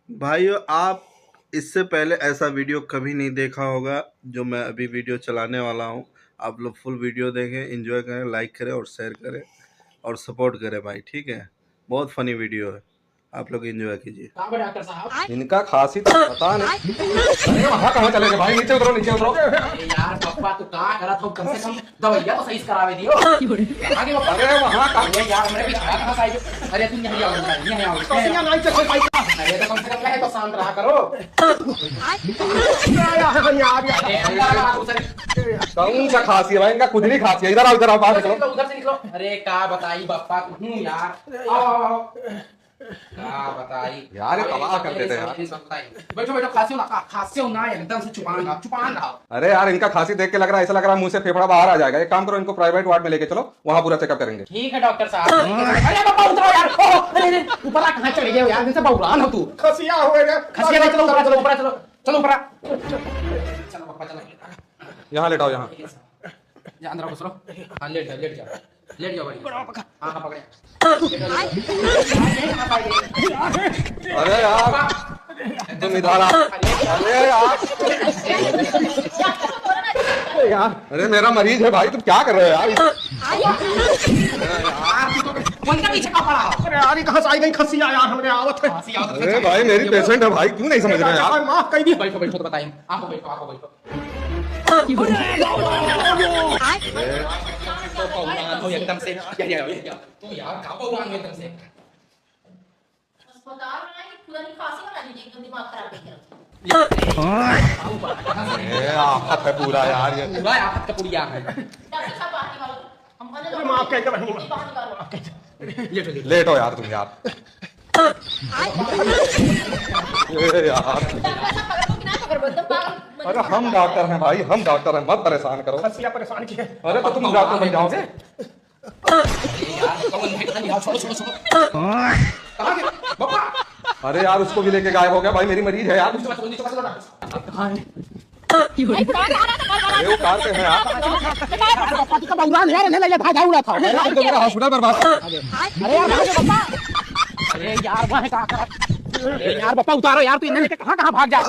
भाइयों, आप इससे पहले ऐसा वीडियो कभी नहीं देखा होगा जो मैं अभी वीडियो चलाने वाला हूँ। आप लोग फुल वीडियो देखें, एंजॉय करें, लाइक करें और शेयर करें और सपोर्ट करें भाई, ठीक है। बहुत फनी वीडियो है, आप लोग एंजॉय कीजिए। डॉक्टर साहब, इनका खांसी तो पता नहीं। अरे वहाँ कहाँ चले गए भाई? नीचे उतरो, नीचे उतरो। अरे यार पप्पा तू कहाँ करा था? कम से कम दवाइयाँ तो सही से करावे दियो। आगे वो अरे वहाँ कहाँ? अरे यार मेरे पीछे कहाँ साइड? अरे तुम यहाँ आओ, यहाँ आओ। यहाँ नहीं चल कोई पाइप। अरे तो कम से कम कहे तो शांत रहा करो। अरे अंदर लगा दूसरे। कौन सा खांसी है भाई? इनका खुद ही खांसी है। इधर आओ, इधर आओ, बाहर निकलो। उधर से निकलो। अरे क्या बताई पप्पा तू यार। आओ आओ आओ। क्या बताई यार, ये तबाह कर देते हैं यार। बैठो बैठो, खांसी हो ना, खांसी हो ना, एकदम से चुपान रहा। अरे यार, इनका खांसी देख के लग रहा है, ऐसा लग रहा है मुंह से फेफड़ा बाहर आ जाएगा। एक काम करो, इनको प्राइवेट वार्ड में लेके चलो, वहाँ पूरा चेकअप करेंगे। ठीक है डॉक्टर साहब। अरे पापा उतरो यार। अरे ऊपर आ, कहाँ चढ़ गए हो यार? जैसे बहुरान हो तू। खसिया होएगा। खसिया नहीं, चलो ऊपर चलो, ऊपर चलो, चलो ऊपर। चलो पापा चलो। यहाँ लेटाओ, यहाँ। जा अंदर घुस लो। हाँ लेट जाओ, लेट जाओ, लेट जाओ भाई। हाँ हाँ पकड़े। अरे यार, तुम इधर आ। अरे यार, अरे मेरा मरीज है भाई, तुम क्या कर रहे हो यार? उनका पीछे का पड़ा। अरे यार, ये कहाँ से आई गई खसिया यार? हमने आवत है। अरे भाई, मेरी पेशेंट है भाई, क्यों नहीं समझ रहे यार? माफ कर दी। बैठो बैठो तो बताइए। आपको बैठो, आपको बैठो। तो एकदम से तो यार का बहुरान एकदम से। अस्पताल में आई खुदा की खांसी बना दीजिए, एकदम दिमाग खराब कर दिया। ये आफत है पूरा यार, ये पूरा आफत का पुड़िया है। डॉक्टर साहब बाहर निकालो, हम अंदर जाओ। माफ कर दो, बाहर निकालो। लेटो लेटो। लेट हो यार तुम यार। ये यार, डॉक्टर साहब पकड़ को कि ना पकड़, एकदम पागल। अरे हम डॉक्टर हैं भाई, हम डॉक्टर हैं, मत परेशान करो। खसिया परेशान किए। अरे तो तुम डॉक्टर बन जाओगे। यार कौन है? खाली छोड़ो छोड़ो छोड़ो। कहाँ गए पापा? अरे यार, उसको भी लेके गायब हो गया भाई, मेरी मरीज है यार। नीचे मत चलो डॉक्टर। कहाँ है? अरे वो कार पे है यार। पापा का बहुरान है, रहने लगे भागा उड़ा था। तो मेरा हॉस्पिटल बर्बाद। अरे यार भागो पापा। अरे यार वहाँ है, कहाँ करा? अरे यार पापा उतारो यार, तू इन्हें लेके कहाँ कहाँ भाग जा?